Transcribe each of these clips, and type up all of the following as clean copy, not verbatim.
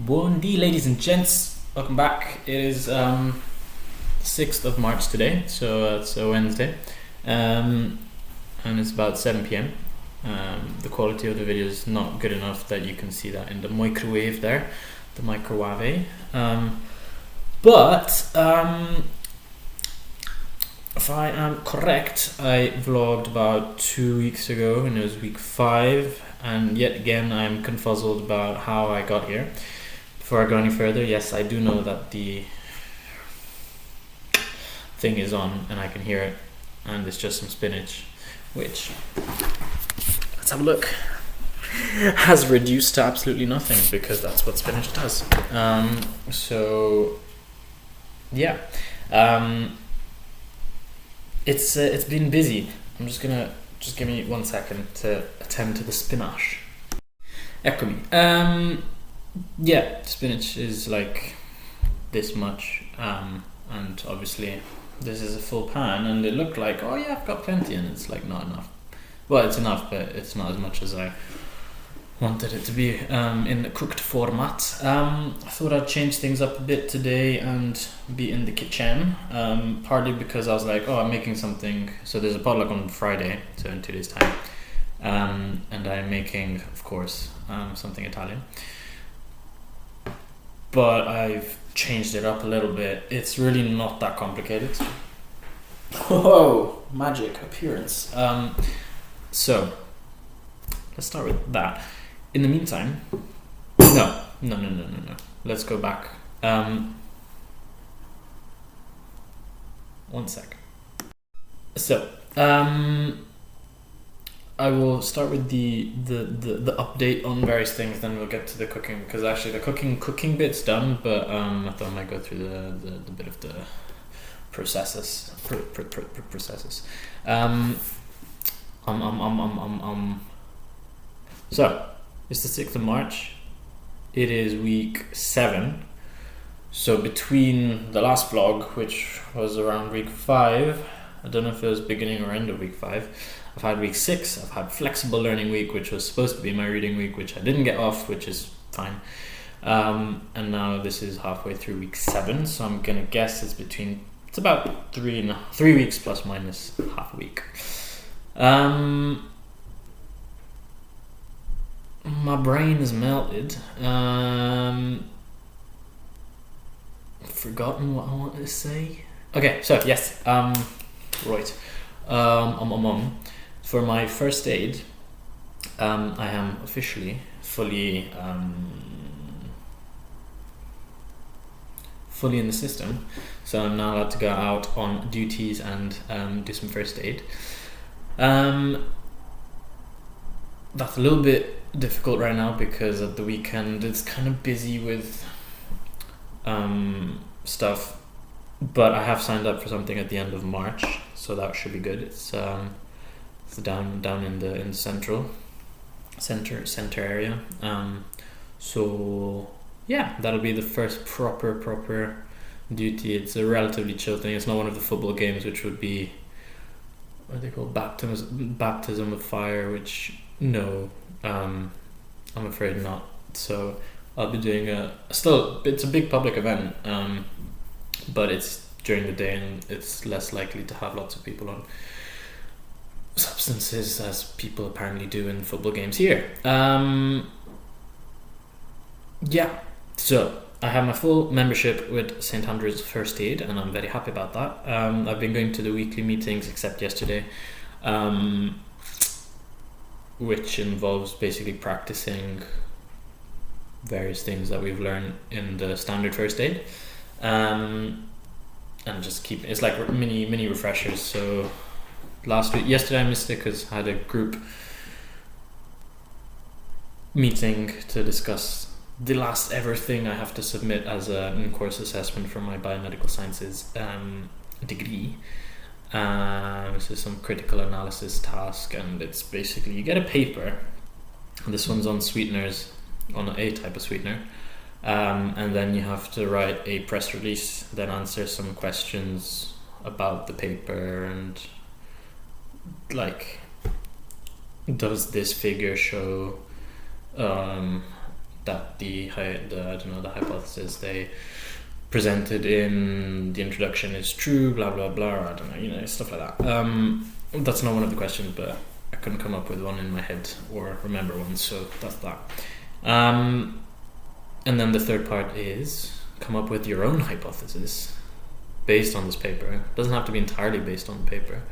Buondì, ladies and gents. Welcome back. It is 6th of March today, so it's a Wednesday, and it's about 7 p.m. The quality of the video is not good enough that you can see that in the microwave there, the microwave. But if I am correct, I vlogged about 2 weeks ago, and it was week 5, and yet again I'm confuzzled about how I got here. Before I go any further, yes, I do know that the thing is on and I can hear it, and it's just some spinach, which, let's have a look, has reduced to absolutely nothing, because that's what spinach does. It's been busy. I'm just give me 1 second to attend to the spinach. Eccomi. Spinach is like this much, and obviously this is a full pan, and it looked like, oh yeah, I've got plenty, and it's like not enough. Well, it's enough, but it's not as much as I wanted it to be in the cooked format. I thought I'd change things up a bit today and be in the kitchen, partly because I was like, oh, I'm making something, so there's a potluck on Friday, so in 2 days time, and I'm making, of course, something Italian. But I've changed it up a little bit. It's really not that complicated. Whoa, magic appearance. So let's start with that. In the meantime, no. Let's go back. 1 sec. So I will start with the update on various things, then we'll get to the cooking, because actually the cooking bit's done, but I thought I might go through the bit of the processes. So it's the 6th of March. It is week 7. So between the last vlog, which was around week 5, I don't know if it was beginning or end of week 5, I've had week 6, I've had flexible learning week, which was supposed to be my reading week, which I didn't get off, which is fine. And now this is halfway through week 7, so I'm gonna guess it's about 3 weeks plus minus half a week. My brain is melted. Forgotten what I wanted to say. Okay, so yes, right. For my first aid, I am officially fully in the system, so I'm now allowed to go out on duties and do some first aid. That's a little bit difficult right now because at the weekend it's kind of busy with stuff, but I have signed up for something at the end of March, so that should be good. It's down in the center area. So yeah, that'll be the first proper duty. It's a relatively chill thing. It's not one of the football games, which would be, what are they called, baptism of fire, which no, I'm afraid not. So I'll be doing it's a big public event, but it's during the day, and it's less likely to have lots of people on substances, as people apparently do in football games here. So I have my full membership with St. Andrew's First Aid, and I'm very happy about that. I've been going to the weekly meetings except yesterday, which involves basically practicing various things that we've learned in the standard first aid, and just it's like mini refreshers. So yesterday I missed it because I had a group meeting to discuss the last ever thing I have to submit as an in-course assessment for my biomedical sciences degree. This is some critical analysis task, and it's basically you get a paper. This one's on sweeteners, on a type of sweetener, and then you have to write a press release, then answer some questions about the paper, and like, does this figure show that the hypothesis they presented in the introduction is true, blah blah blah. I don't know, stuff like that. That's not one of the questions, but I couldn't come up with one in my head or remember one, so that's that. And then the third part is come up with your own hypothesis based on this paper. It doesn't have to be entirely based on the paper,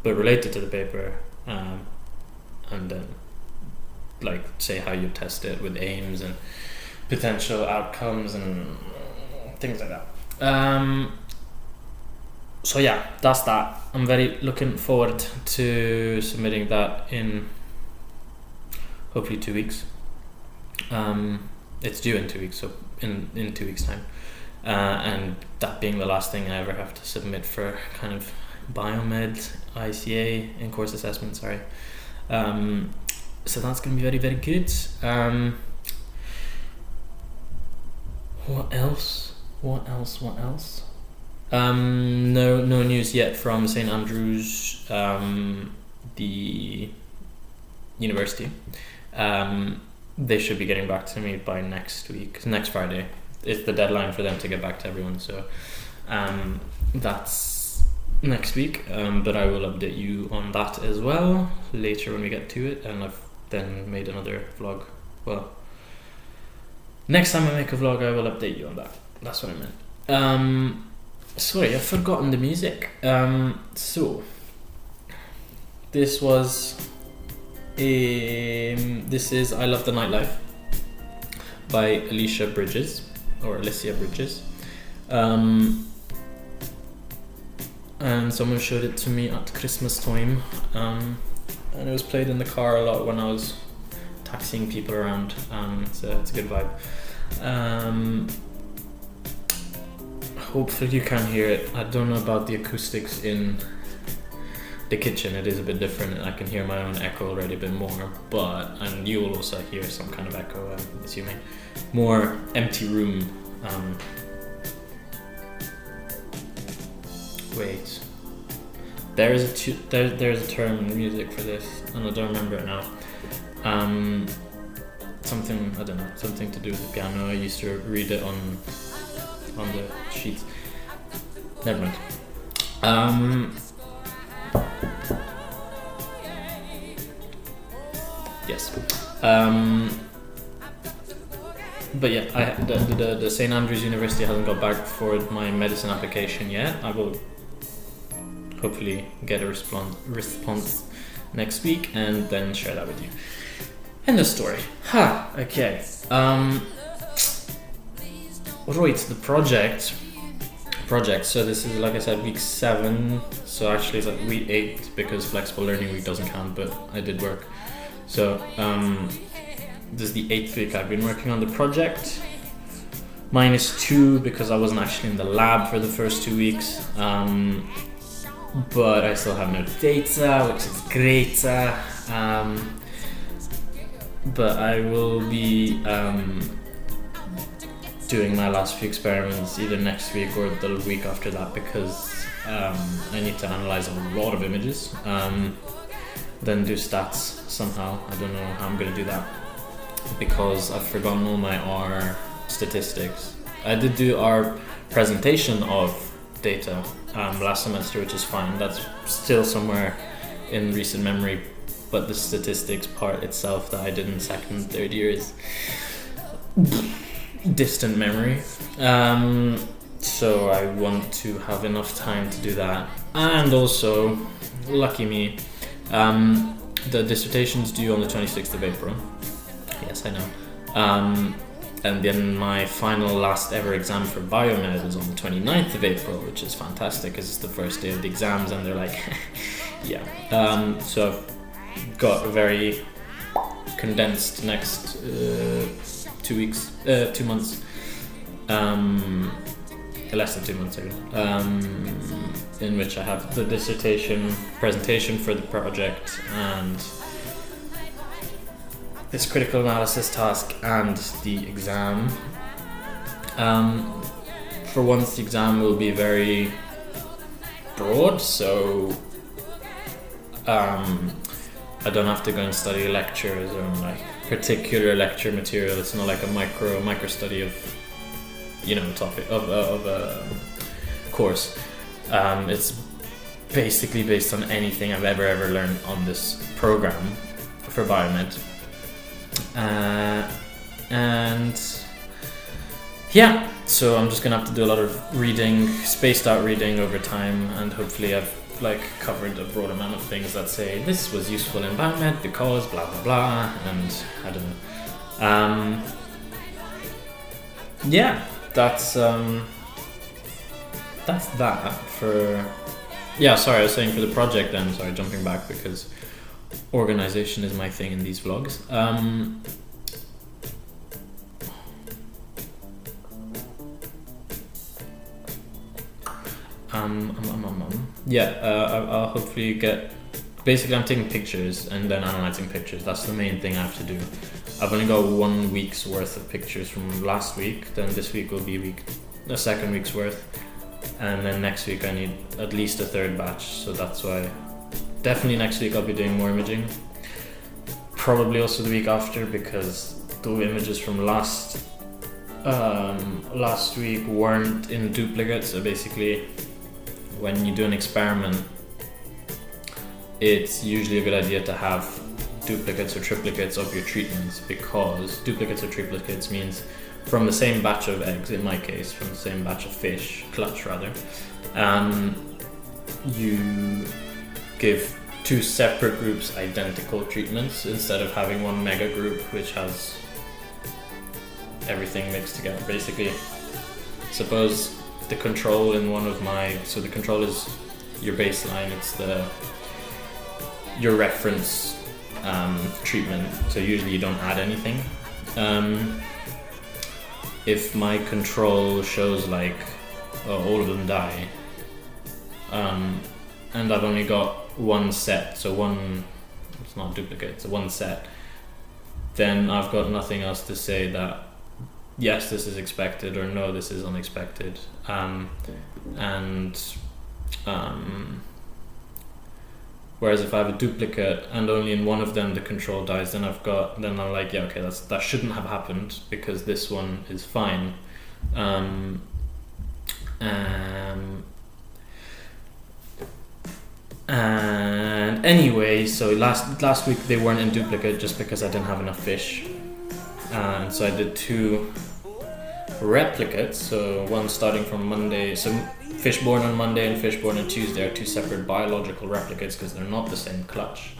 but related to the paper, and then like say how you test it with aims and potential outcomes and things like that. So yeah, that's that. I'm very looking forward to submitting that in hopefully 2 weeks. It's due in 2 weeks, so in 2 weeks time, and that being the last thing I ever have to submit for kind of biomed ICA in course assessment. So that's going to be very, very good. What else? No news yet from St. Andrews, the university. They should be getting back to me by next week. Next Friday is the deadline for them to get back to everyone. So that's next week. But I will update you on that as well later when we get to it. And I've then made another vlog. Well, next time I make a vlog, I will update you on that. That's what I meant. Sorry, I've forgotten the music. So this is I Love the Nightlife by Alicia Bridges. And someone showed it to me at Christmas time, and it was played in the car a lot when I was taxiing people around. It's a good vibe. Hopefully you can hear it. I don't know about the acoustics in the kitchen. It is a bit different. I can hear my own echo already a bit more, and you will also hear some kind of echo, I'm assuming. More empty room. Wait. There's a term in music for this, and I don't remember it now. Something, I don't know, something to do with the piano. I used to read it on the sheets. Never mind. Yes. But yeah, the St. Andrews University hasn't got back for my medicine application yet. I will hopefully get a response next week and then share that with you. End of story. Okay. Right, the project. So this is, like I said, week 7. So actually it's like week 8 because flexible learning week doesn't count, but I did work. So this is the 8th week I've been working on the project. -2 because I wasn't actually in the lab for the first 2 weeks. But I still have no data, which is great. But I will be doing my last few experiments either next week or the week after that, because I need to analyze a lot of images, then do stats somehow. I don't know how I'm going to do that because I've forgotten all my R statistics. I did do our presentation of data last semester, which is fine. That's still somewhere in recent memory, but the statistics part itself that I did in second and third year is distant memory. So I want to have enough time to do that. And also, lucky me, the dissertation's due on the 26th of April. Yes, I know. And then my final last ever exam for biomed is on the 29th of April, which is fantastic because it's the first day of the exams and they're like, yeah. So I've got a very condensed next 2 weeks, 2 months, less than 2 months ago, in which I have the dissertation presentation for the project and this critical analysis task and the exam. For once, the exam will be very broad, so I don't have to go and study lectures or like particular lecture material. It's not like a micro study of, you know, topic of a course. It's basically based on anything I've ever learned on this program for biomed, and yeah. So I'm just gonna have to do a lot of reading, spaced out reading over time, and hopefully I've like covered a broad amount of things that say this was useful in biomed because blah blah blah, and I don't know. Yeah, that's that for. Yeah, sorry, I was saying for the project then. Sorry, jumping back because organization is my thing in these vlogs. I'll hopefully get. Basically, I'm taking pictures and then analyzing pictures. That's the main thing I have to do. I've only got 1 week's worth of pictures from last week. Then this week will be the second week's worth, and then next week I need at least a third batch. So that's why definitely next week I'll be doing more imaging. Probably also the week after, because the images from last week weren't in duplicate. So basically, when you do an experiment, it's usually a good idea to have duplicates or triplicates of your treatments, because duplicates or triplicates means from the same batch of eggs, in my case, from the same batch of fish, clutch rather, you give two separate groups identical treatments instead of having one mega group which has everything mixed together. Basically, suppose the control in one of my, so the control is your baseline, it's your reference treatment, so usually you don't add anything. If my control shows like all of them die, and I've only got one set, so it's not duplicate, so one set, then I've got nothing else to say that yes, this is expected, or no, this is unexpected. Whereas if I have a duplicate and only in one of them the control dies, then I'm like, yeah, okay, that shouldn't have happened because this one is fine. And anyway, so last week they weren't in duplicate just because I didn't have enough fish, and so I did two replicates. So one starting from Monday. So fish born on Monday and fish born on Tuesday are two separate biological replicates because they're not the same clutch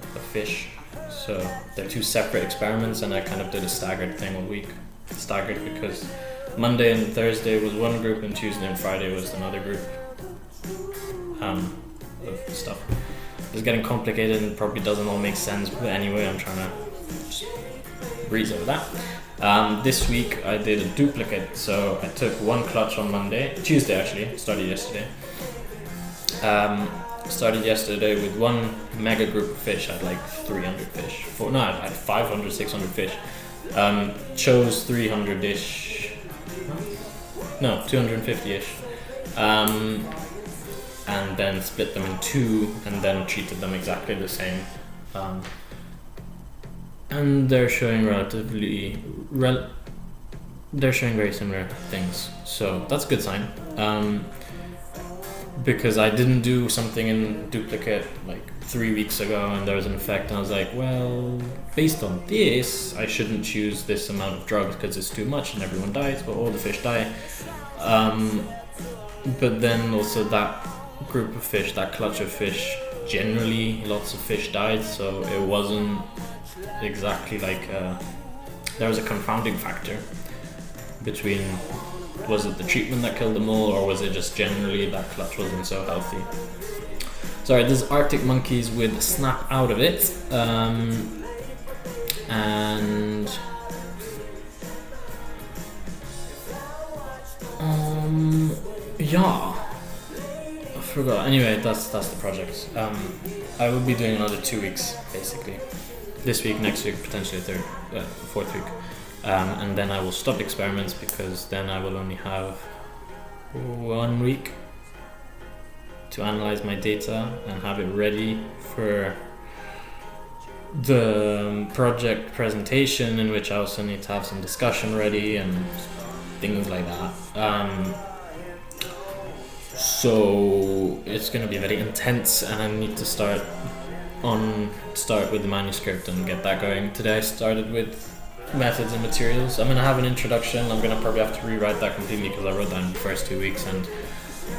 of fish. So they're two separate experiments, and I kind of did a staggered thing all week. Staggered because Monday and Thursday was one group, and Tuesday and Friday was another group. Of stuff. It's getting complicated and probably doesn't all make sense, but anyway, I'm trying to just breeze over that. This week I did a duplicate, so I took one clutch on Tuesday actually, started yesterday with one mega group of fish. I had like 300 fish. I had 500, 600 fish. Chose 300-ish, no, 250-ish. And then split them in two, and then treated them exactly the same. And they're showing they're showing very similar things, so that's a good sign. Because I didn't do something in duplicate like 3 weeks ago, and there was an effect, and I was like, well, based on this, I shouldn't choose this amount of drugs because it's too much and everyone dies, but all the fish die. But then also that group of fish, that clutch of fish, generally lots of fish died, so it wasn't exactly like there was a confounding factor between, was it the treatment that killed them all, or was it just generally that clutch wasn't so healthy. Sorry, there's Arctic monkeys with snap out of it, and yeah, I forgot. Anyway, that's the project. I will be doing another 2 weeks basically. This week, next week, potentially fourth week, and then I will stop experiments because then I will only have 1 week to analyze my data and have it ready for the project presentation, in which I also need to have some discussion ready and things like that. So it's going to be very intense, and I need to start with the manuscript and get that going. Today I started with methods and materials. I'm going to have an introduction. I'm going to probably have to rewrite that completely because I wrote that in the first 2 weeks and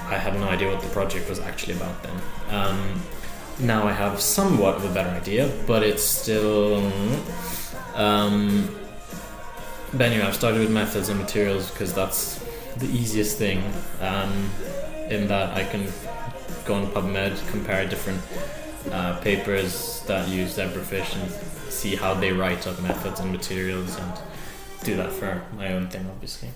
I had no idea what the project was actually about then. Now I have somewhat of a better idea, but it's still... but anyway, I've started with methods and materials because that's the easiest thing, in that I can go on PubMed, compare different papers that use zebrafish and see how they write up methods and materials, and do that for my own thing, obviously.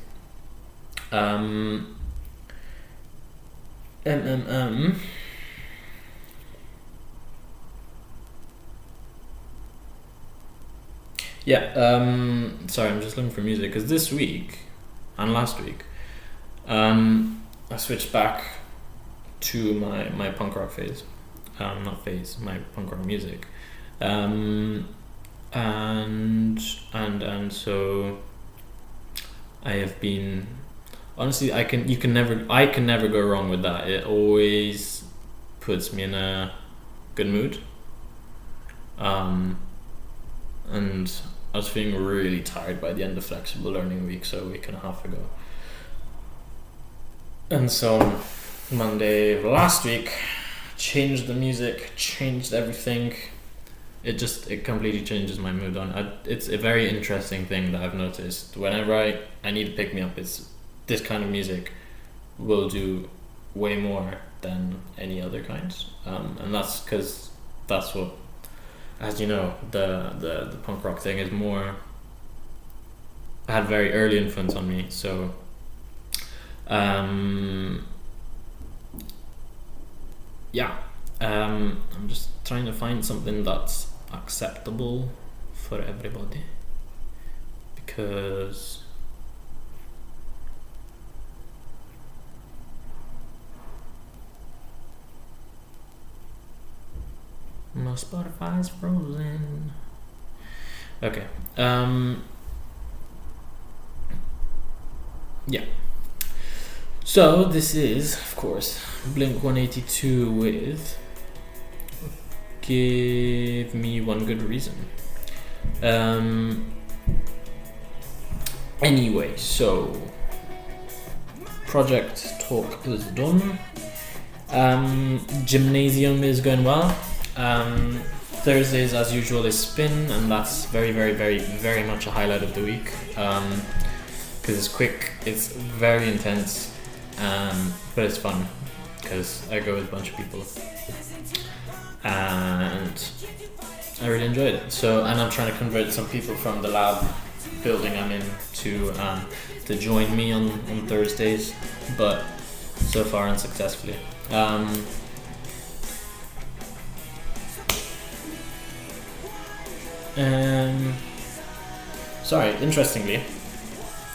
Sorry, I'm just looking for music because this week and last week I switched back to my punk rock phase. My punk rock music. And so I have been, honestly, I can never go wrong with that. It always puts me in a good mood. And I was feeling really tired by the end of flexible learning week, so a week and a half ago. And so Monday of last week, changed the music, changed everything. It completely changes my mood it's a very interesting thing that I've noticed. Whenever I need to pick me up, it's this kind of music will do way more than any other kinds. And that's because that's what, as you know, the punk rock thing is more, had very early influence on me. So I'm just trying to find something that's acceptable for everybody, because my Spotify's frozen. Okay. So this is, of course, Blink-182 with Give Me One Good Reason. Anyway, so project talk is done. Gymnasium is going well. Thursdays, as usual, is spin, and that's very, very, very, very much a highlight of the week, because it's quick, it's very intense, but it's fun because I go with a bunch of people, and I really enjoyed it. So, and I'm trying to convert some people from the lab building I'm in to join me on Thursdays, but so far unsuccessfully. Interestingly,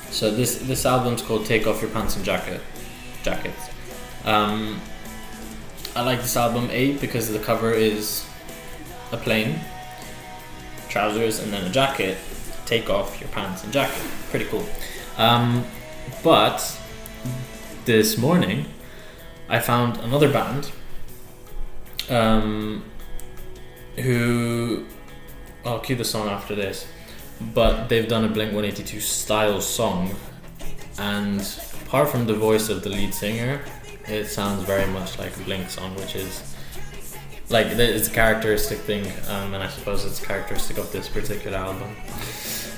so this album's called Take Off Your Pants and Jackets. I like this album, because the cover is a plane, trousers, and then a jacket. Take off your pants and jacket. Pretty cool. But this morning I found another band who, I'll cue the song after this, but they've done a Blink-182 style song, and apart from the voice of the lead singer, it sounds very much like a Blink song, which is like, it's a characteristic thing, and I suppose it's characteristic of this particular album.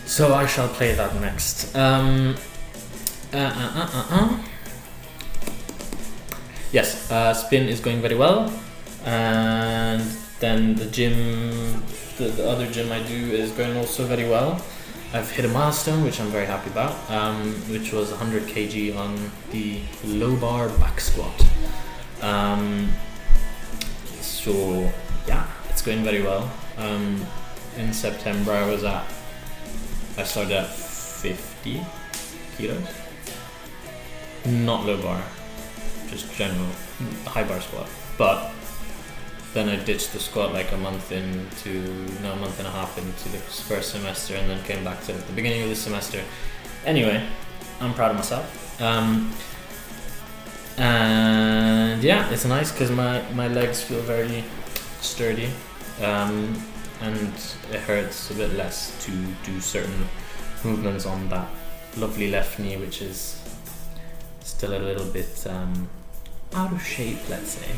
So I shall play that next. Yes, spin is going very well, and then the gym, the other gym I do, is going also very well. I've hit a milestone, which I'm very happy about, which was 100 kg on the low bar back squat. So yeah, it's going very well. In September I started at 50 kilos. Not low bar, just general high bar squat. But then I ditched the squat like a month and a half into the first semester, and then came back to it at the beginning of the semester. Anyway, I'm proud of myself. And yeah, it's nice because my legs feel very sturdy, and it hurts a bit less to do certain movements on that lovely left knee, which is still a little bit out of shape, let's say.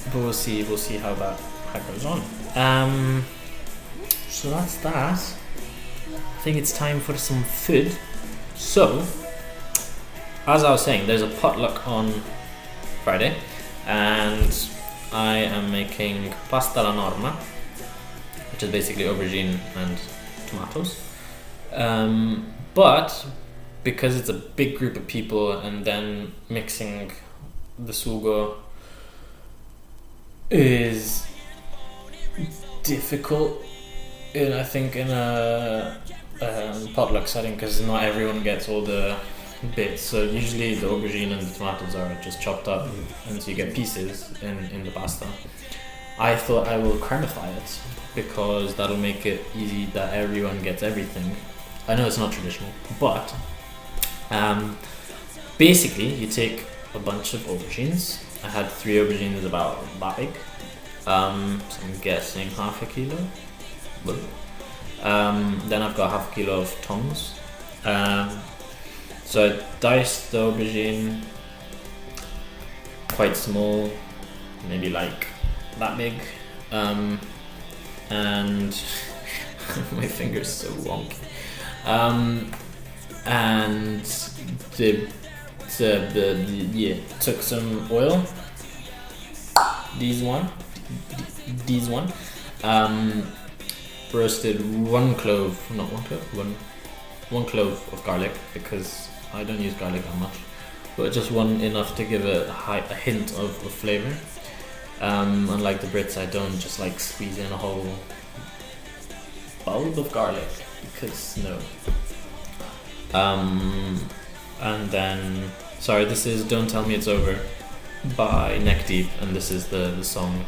But we'll see how that goes on. So that's that. I think it's time for some food. So, as I was saying, there's a potluck on Friday, and I am making pasta alla Norma, which is basically aubergine and tomatoes. But because it's a big group of people, and then mixing the sugo is difficult in a potluck setting, because not everyone gets all the bits. So usually the aubergine and the tomatoes are just chopped up, and so you get pieces in the pasta. I thought I will cremify it, because that'll make it easy that everyone gets everything. I know it's not traditional, but basically you take a bunch of aubergines. I had 3 aubergines about that big, so I'm guessing half a kilo. Then I've got half a kilo of tongs. So I diced the aubergine quite small, maybe like that big, and my finger's so wonky. And took some oil. These one. Roasted one clove of garlic, because I don't use garlic that much, but just one, enough to give a hint of flavor. Unlike the Brits, I don't just like squeeze in a whole bulb of garlic, because no. And then, sorry, this is Don't Tell Me It's Over by Neck Deep, and this is the song.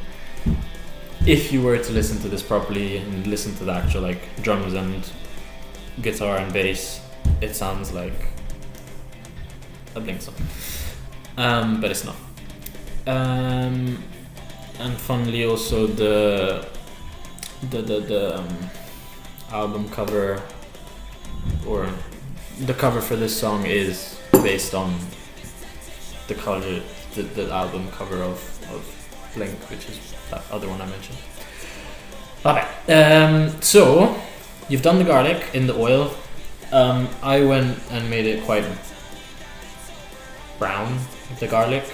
If you were to listen to this properly and listen to the actual like drums and guitar and bass, it sounds like a Blink song, but it's not. And funnily, also the album cover, or the cover for this song, is based on the album cover of Blink, which is that other one I mentioned. Okay, so you've done the garlic in the oil. I went and made it quite brown, the garlic,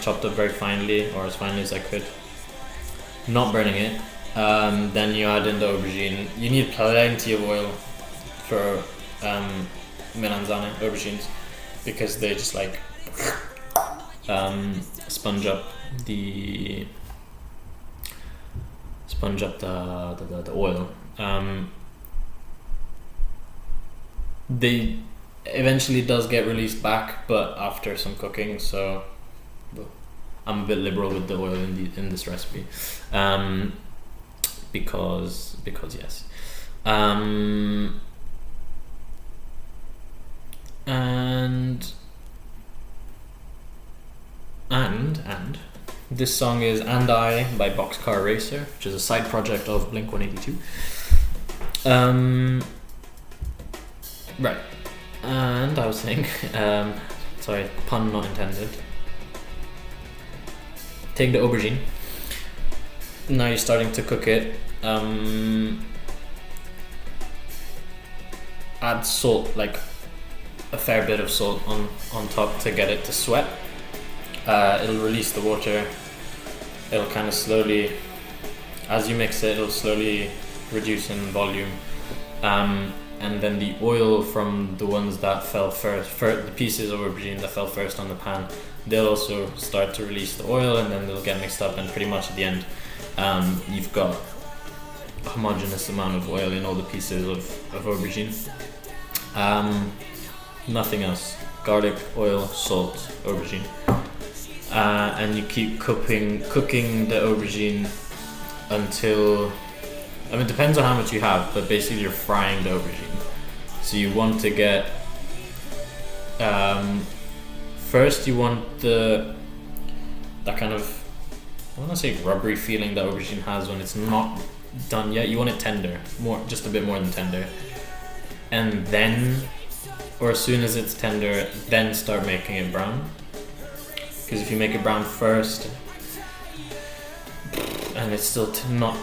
chopped up very finely, or as finely as I could, not burning it. Then you add in the aubergine. You need plenty of oil for melanzane aubergines, because they just like sponge up the oil. They eventually does get released back, but after some cooking. So I'm a bit liberal with the oil in this recipe, because yes. And this song is And I by Boxcar Racer, which is a side project of Blink-182. Right, and I was saying, sorry, pun not intended. Take the aubergine. Now you're starting to cook it. Add salt, like a fair bit of salt on top to get it to sweat. It'll release the water. It'll kind of slowly, as you mix it, it'll slowly reduce in volume. And then the oil from the ones that fell first, the pieces of aubergine that fell first on the pan, they'll also start to release the oil, and then they'll get mixed up, and pretty much at the end, you've got a homogeneous amount of oil in all the pieces of aubergine. Nothing else. Garlic, oil, salt, aubergine. and you keep cooking the aubergine until, I mean, it depends on how much you have, but basically you're frying the aubergine. So you want to get, first you want that kind of, I want to say rubbery feeling that aubergine has when it's not done yet. You want it tender, just a bit more than tender, and then, or as soon as it's tender, then start making it brown. Because if you make it brown first and it's still not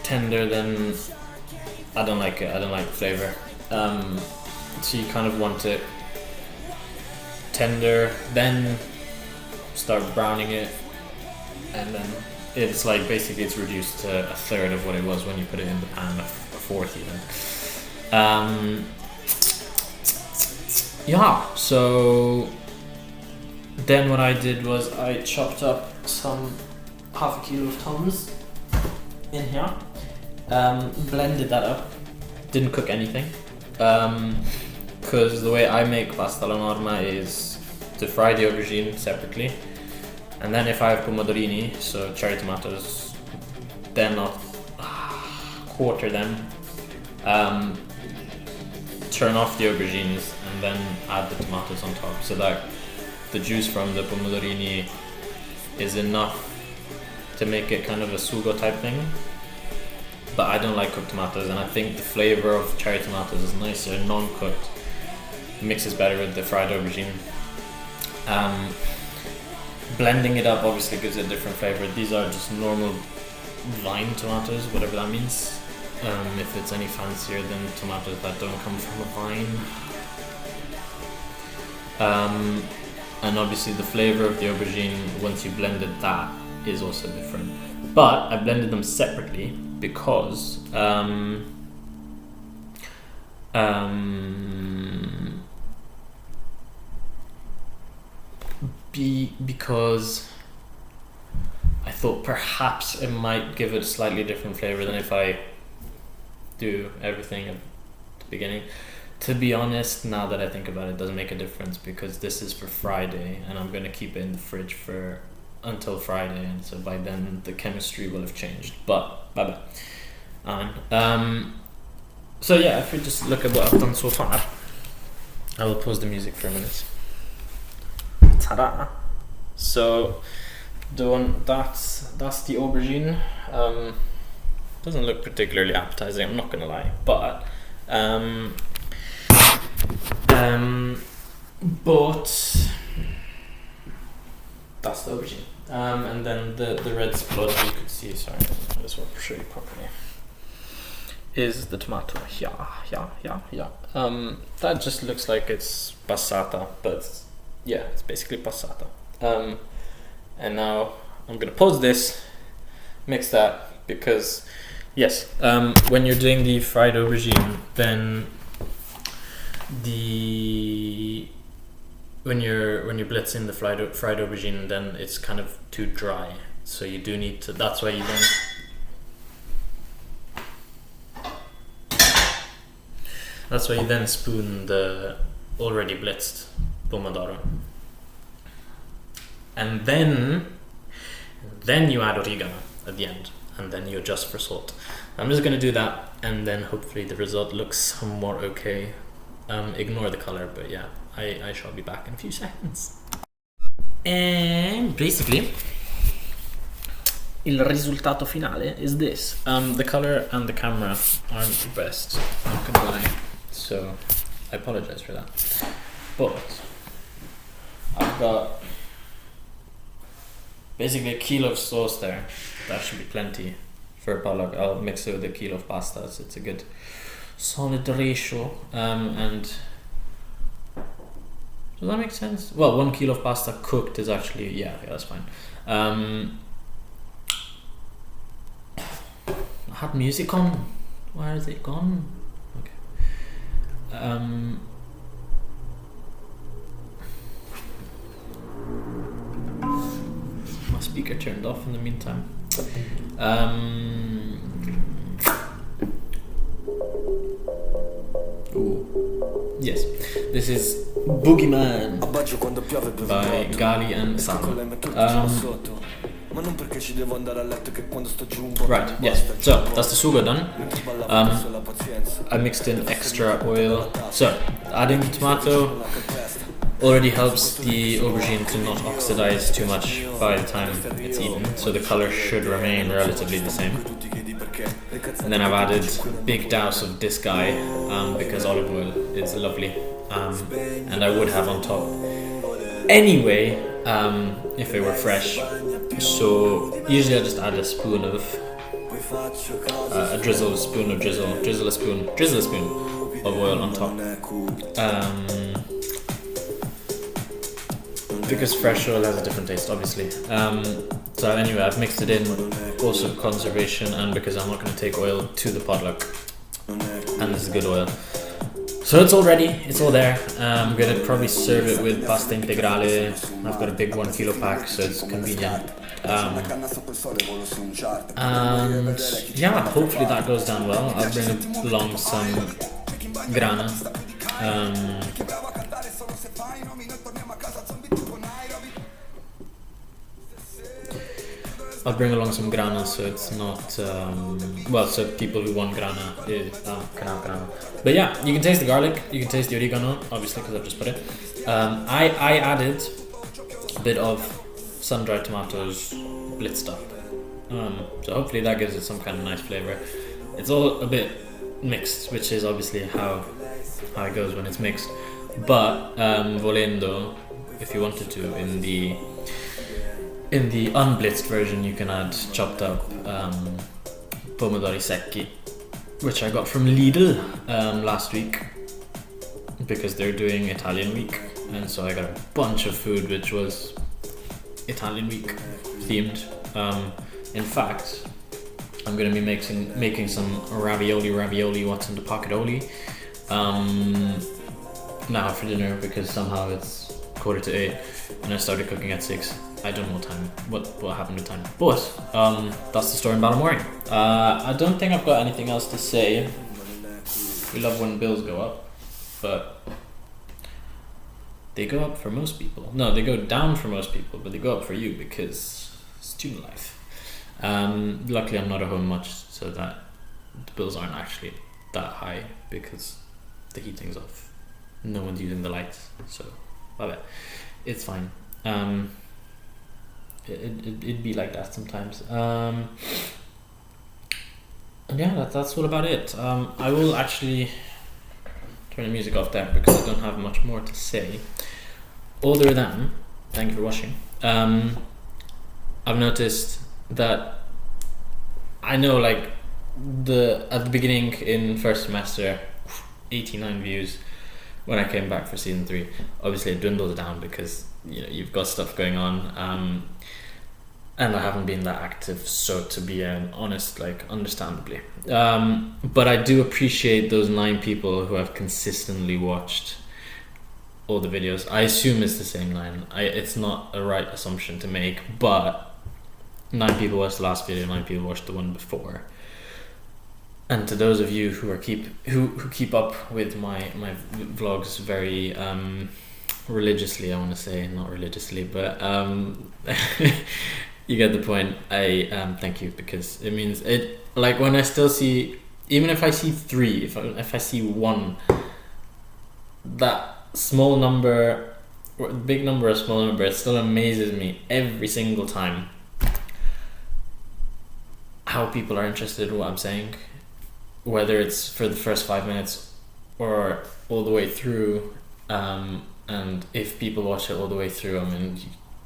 tender, then I don't like it. I don't like the flavor. So you kind of want it tender, then start browning it, and then it's like basically it's reduced to a third of what it was when you put it in the pan, a fourth even. Yeah, so then what I did was I chopped up half a kilo of tums in here, blended that up, didn't cook anything, because the way I make pasta alla Norma is to fry the aubergine separately, and then if I have pomodorini, so cherry tomatoes, then I'll quarter them, turn off the aubergines, and then add the tomatoes on top, so that the juice from the pomodorini is enough to make it kind of a sugo type thing. But I don't like cooked tomatoes, and I think the flavor of cherry tomatoes is nicer non-cooked. Mixes better with the fried aubergine. Blending it up obviously gives it a different flavor. These are just normal vine tomatoes, whatever that means. If it's any fancier than tomatoes that don't come from a vine. And obviously the flavor of the aubergine, once you blended that, is also different. But I blended them separately because because I thought perhaps it might give it a slightly different flavor than if I do everything at the beginning. To be honest, now that I think about it, it doesn't make a difference because this is for Friday and I'm going to keep it in the fridge until Friday, and so by then the chemistry will have changed. But bye. So yeah, if we just look at what I've done so far, I will pause the music for a minute. Ta-da! So that's the aubergine. Doesn't look particularly appetizing, I'm not gonna lie, but that's the aubergine. And then the red spot you could see, sorry, I just want to show you properly, is the tomato. Yeah. That just looks like it's passata, but yeah, it's basically passata. And now I'm gonna pause this, mix that, because yes, when you're doing the fried aubergine, then when you're blitzing the fried aubergine, then it's kind of too dry. So you do need to. That's why you then spoon the already blitzed pomodoro, and then you add oregano at the end, and then you adjust for salt. I'm just gonna do that, and then hopefully the result looks somewhat okay. Ignore the color, but yeah, I shall be back in a few seconds. And basically, il risultato finale is this. The color and the camera aren't the best, not gonna lie, so I apologize for that. But I've got basically a kilo of sauce there. That should be plenty for a pollock. I'll mix it with a kilo of pasta, so it's a good solid ratio. And does that make sense? Well, 1 kilo of pasta cooked is actually, yeah, that's fine. I had music on. Where is it gone? Okay. My speaker turned off in the meantime. Ooh. Yes, this is Boogeyman by Golly and Sama. Right, yes, so that's the sugo done. I mixed in extra oil. So, adding the tomato already helps the aubergine to not oxidize too much by the time it's eaten, so the color should remain relatively the same. And then I've added a big douse of this guy because olive oil is lovely, and I would have on top anyway if it were fresh. So usually I just add a spoon of drizzle a spoon of oil on top, because fresh oil has a different taste, obviously. So anyway, I've mixed it in also for conservation and because I'm not going to take oil to the potluck, and this is good oil. So it's all ready, it's all there. I'm going to probably serve it with pasta integrale. I've got a big 1 kilo pack, so it's convenient. And yeah, hopefully that goes down well. I'll bring along some grana. I'll bring along some grana, so it's not so people who want grana grana. But yeah, you can taste the garlic, you can taste the oregano, obviously because I've just put it. I added a bit of sun-dried tomatoes blitzed up, so hopefully that gives it some kind of nice flavor. It's all a bit mixed, which is obviously how it goes when it's mixed. But volendo, if you wanted to, in the unblitzed version, you can add chopped up pomodori secchi, which I got from Lidl last week because they're doing Italian week, and so I got a bunch of food which was Italian week themed. In fact, I'm going to be making some ravioli what's in the pocket-oli now for dinner, because somehow it's 7:45 and I started cooking at 6. I don't know what happened to time, but that's the story in Balamory. I don't think I've got anything else to say. We love when bills go up, but they go up for most people. No, they go down for most people, but they go up for you because student life. Luckily I'm not at home much, so that the bills aren't actually that high because the heating's off. No one's using the lights, so love it. It's fine. It'd be like that sometimes. And yeah, that's all about it. I will actually turn the music off there because I don't have much more to say other than thank you for watching. I've noticed that I know, like, at the beginning in first semester, 89 views. When I came back for season 3, obviously it dwindles down because you've got stuff going on, and I haven't been that active, so to be honest, like, understandably. But I do appreciate those 9 people who have consistently watched all the videos. I assume it's the same 9. It's not a right assumption to make, but 9 people watched the last video, 9 people watched the one before. And to those of you who keep up with my vlogs very religiously, I want to say, not religiously, but you get the point. I thank you, because it means it. Like, when I still see, even if I see 3, if I see 1, that small number, or big number or small number, it still amazes me every single time how people are interested in what I'm saying. Whether it's for the first 5 minutes or all the way through, and if people watch it all the way through, I mean,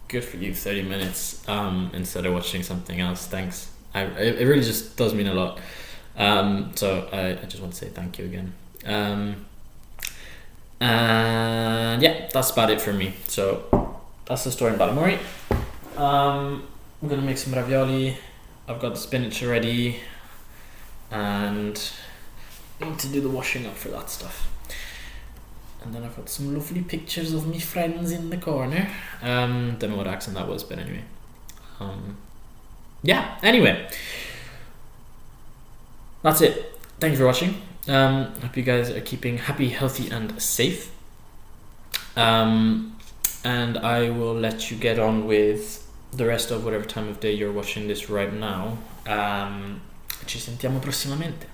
good for you, 30 minutes instead of watching something else. Thanks. It really just does mean a lot. So I just want to say thank you again. And yeah, that's about it for me. So that's the story in Balamory. I'm gonna make some ravioli. I've got the spinach already, and I need to do the washing up for that stuff. And then I've got some lovely pictures of me friends in the corner. Don't know what accent that was, but anyway. Yeah, anyway. That's it. Thank you for watching. Hope you guys are keeping happy, healthy, and safe. And I will let you get on with the rest of whatever time of day you're watching this right now. Ci sentiamo prossimamente.